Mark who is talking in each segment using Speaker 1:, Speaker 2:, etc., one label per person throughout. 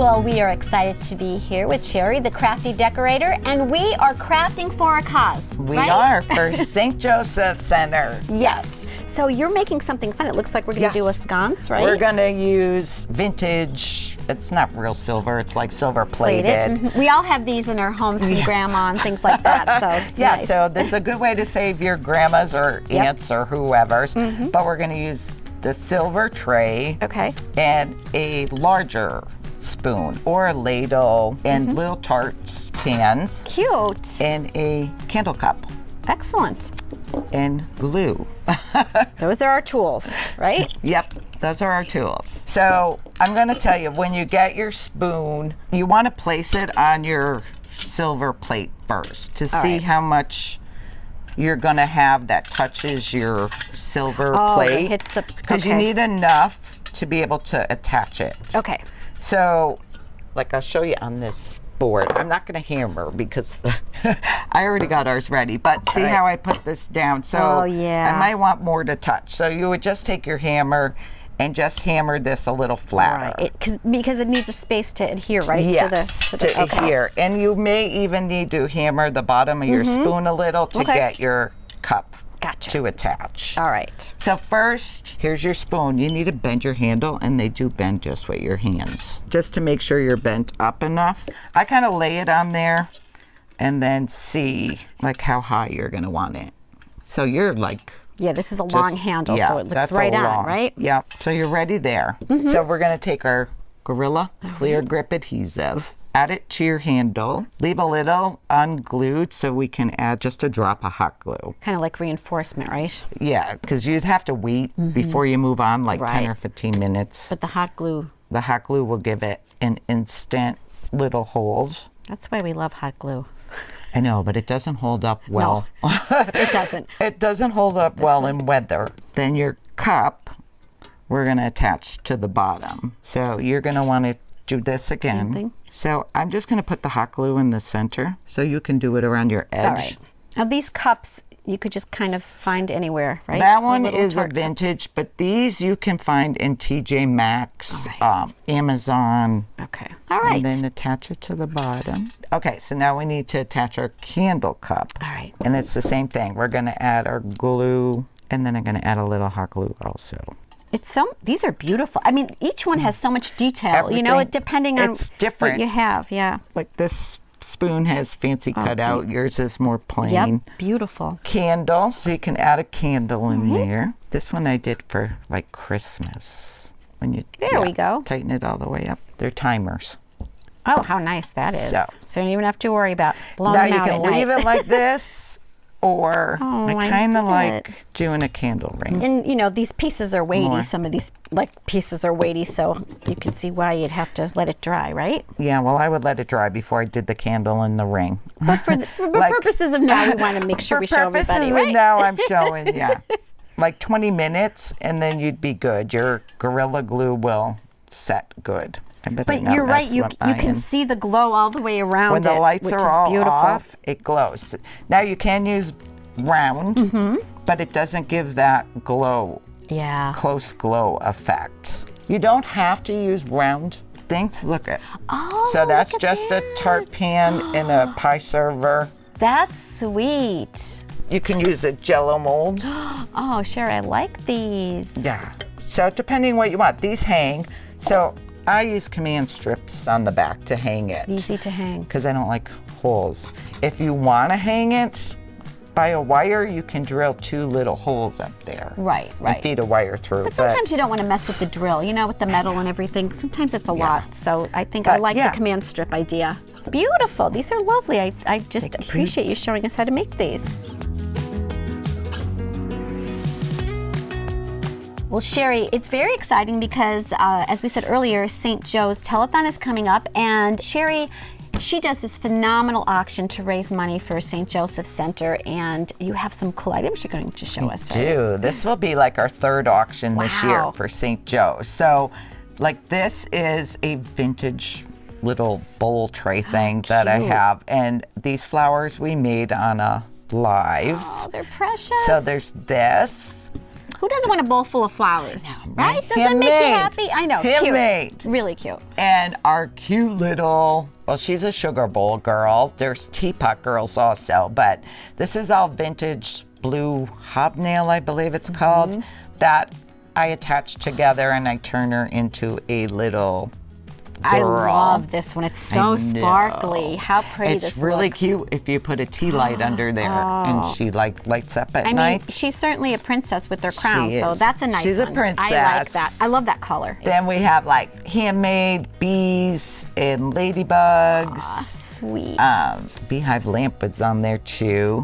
Speaker 1: Well, we are excited to be here with Sherry, the Crafty Decorator, and we are crafting for a cause,
Speaker 2: We
Speaker 1: right?
Speaker 2: are for St. Joseph Center.
Speaker 1: Yes. So you're making something fun. It looks like we're going to do a sconce, right?
Speaker 2: We're going to use vintage, it's not real silver, it's like silver plated.
Speaker 1: Mhm. We all have these in our homes from Grandma and things like that, so it's nice.
Speaker 2: So that's a good way to save your grandmas or aunts or whoever's, but we're going to use the silver tray and a larger spoon or a ladle and little tarts cans.
Speaker 1: Cute.
Speaker 2: And a candle cup.
Speaker 1: Excellent.
Speaker 2: And glue.
Speaker 1: Those are our tools, right?
Speaker 2: Yep, those are our tools. So I'm going to tell you, when you get your spoon, you want to place it on your silver plate first to see how much you're going to have that touches your silver plate.
Speaker 1: Hits the,
Speaker 2: because you need enough to be able to attach it.
Speaker 1: Okay.
Speaker 2: So, like I'll show you on this board. I'm not going to hammer because I already got ours ready, but see how I put this down? So I might want more to touch. So you would just take your hammer and just hammer this a little flatter.
Speaker 1: Right. Because it needs a space to adhere, right?
Speaker 2: Yes, to adhere. And you may even need to hammer the bottom of your spoon a little to get your cup to attach.
Speaker 1: All right.
Speaker 2: So first, here's your spoon. You need to bend your handle, and they do bend just with your hands, just to make sure you're bent up enough. I kind of lay it on there and then see like how high you're going to want it. So you're like...
Speaker 1: Yeah, this is a long handle, so it looks right on, right?
Speaker 2: Yep. So you're ready there. So we're going to take our Gorilla Clear Grip Adhesive, add it to your handle, leave a little unglued so we can add just a drop of hot glue.
Speaker 1: Kind of like reinforcement, right?
Speaker 2: Yeah, because you'd have to wait before you move on, like 10 or 15 minutes.
Speaker 1: But the hot glue...
Speaker 2: The hot glue will give it an instant little hold.
Speaker 1: That's why we love hot glue.
Speaker 2: I know, but it doesn't hold up well.
Speaker 1: No, it doesn't.
Speaker 2: It doesn't hold up well in weather. Then your cup, we're going to attach to the bottom. So you're going to want to do this again.
Speaker 1: Same thing.
Speaker 2: So I'm just going to put the hot glue in the center so you can do it around your edge.
Speaker 1: All right. Now these cups, you could just kind of find anywhere, right?
Speaker 2: That one is a vintage, but these you can find in TJ Maxx, Amazon.
Speaker 1: Okay. All right.
Speaker 2: And then attach it to the bottom. Okay, so now we need to attach our candle cup.
Speaker 1: All right.
Speaker 2: And it's the same thing. We're going to add our glue, and then I'm going to add a little hot glue also.
Speaker 1: These are beautiful. I mean, each one has so much detail, you know, depending on what you have,
Speaker 2: Like this spoon has fancy cutout. Yours is more plain.
Speaker 1: Yep, beautiful.
Speaker 2: Candle, so you can add a candle in there. This one I did for like Christmas. When you
Speaker 1: There we go.
Speaker 2: Tighten it all the way up. They're timers.
Speaker 1: Oh, how nice that is. So you don't even have to worry about blowing
Speaker 2: now
Speaker 1: them out
Speaker 2: you can leave it like this, or I kind of like doing a candle ring.
Speaker 1: And you know, these pieces are weighty. Some of these pieces are weighty, so you can see why you'd have to let it dry, right?
Speaker 2: Yeah, well, I would let it dry before I did the candle and the ring.
Speaker 1: But for purposes of now, we want to make sure we show everybody, right?
Speaker 2: Now I'm showing, like 20 minutes, and then you'd be good. Your Gorilla Glue will set good.
Speaker 1: But you're right, you can see the glow all the way around
Speaker 2: when the lights are all off, it glows. Now you can use round, but it doesn't give that glow, close glow effect. You don't have to use round things. Look at so that's just a tart pan and a pie server.
Speaker 1: That's sweet.
Speaker 2: You can use a Jello mold.
Speaker 1: Oh, sure, I like these.
Speaker 2: Yeah. So depending what you want, these hang. So I use command strips on the back to hang it.
Speaker 1: Easy to hang.
Speaker 2: Because I don't like holes. If you want to hang it by a wire, you can drill 2 little holes up there.
Speaker 1: Right.
Speaker 2: And feed a wire through.
Speaker 1: But sometimes you don't want to mess with the drill, you know, with the metal and everything. Sometimes it's a lot. So I think I like the command strip idea. Beautiful. These are lovely. I just appreciate you showing us how to make these. Well, Sherry, it's very exciting because, as we said earlier, St. Joe's Telethon is coming up, and Sherry, she does this phenomenal auction to raise money for St. Joseph Center, and you have some cool items you're going to show us, right?
Speaker 2: I do. This will be like our 3rd auction this year for St. Joe's. So, like, this is a vintage little bowl tray thing that I have, and these flowers we made on a live.
Speaker 1: Oh, they're precious.
Speaker 2: So there's this.
Speaker 1: Who doesn't want a bowl full of flowers? Right? Doesn't that make you happy? I know.
Speaker 2: Handmade.
Speaker 1: Cute. Really cute.
Speaker 2: And our cute little, well, she's a sugar bowl girl. There's teapot girls also, but this is all vintage blue hobnail, I believe it's called, that I attach together and I turn her into a little girl.
Speaker 1: I love this one. It's so sparkly. How pretty this looks.
Speaker 2: It's really cute if you put a tea light under there and she like lights up at night.
Speaker 1: I mean, she's certainly a princess with her crown,
Speaker 2: She
Speaker 1: so
Speaker 2: is.
Speaker 1: that's a nice one.
Speaker 2: She's a princess.
Speaker 1: I like that. I love that color.
Speaker 2: Then we have like handmade bees and ladybugs.
Speaker 1: Sweet.
Speaker 2: Beehive lamp is on there too.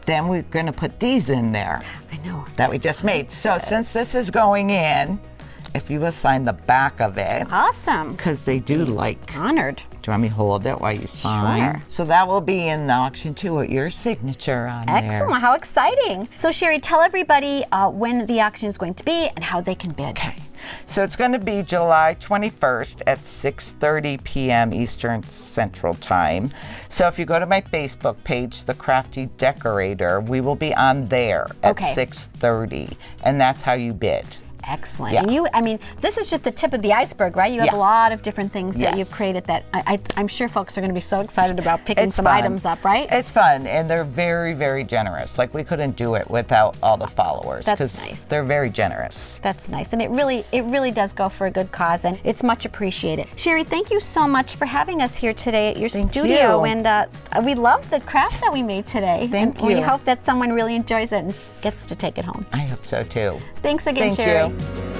Speaker 2: Then we're gonna put these in there.
Speaker 1: I know.
Speaker 2: That we just made. So since this is going in, if you will sign the back of it.
Speaker 1: Awesome.
Speaker 2: Because they do like.
Speaker 1: Honored.
Speaker 2: Do you want me to hold it while you sign?
Speaker 1: Sure.
Speaker 2: So that will be in the auction too with your signature on there.
Speaker 1: Excellent. How exciting. So Sherry, tell everybody when the auction is going to be and how they can bid.
Speaker 2: Okay. So it's going to be July 21st at 6:30 p.m. Eastern Central Time. So if you go to my Facebook page, The Crafty Decorator, we will be on there at 6:30, and that's how you bid.
Speaker 1: Excellent.
Speaker 2: Yeah.
Speaker 1: And I mean, this is just the tip of the iceberg, right? You have a lot of different things that you've created that I'm sure folks are going to be so excited about picking some items up, right?
Speaker 2: It's fun, and they're very, very generous. Like, we couldn't do it without all the followers.
Speaker 1: That's nice.
Speaker 2: They're very generous.
Speaker 1: That's nice, and it really does go for a good cause, and it's much appreciated. Sherry, thank you so much for having us here today at your studio, and we love the craft that we made today.
Speaker 2: Thank you.
Speaker 1: We hope that someone really enjoys it and gets to take it home.
Speaker 2: I hope so too.
Speaker 1: Thanks again,
Speaker 2: Thank
Speaker 1: Sherry.
Speaker 2: you.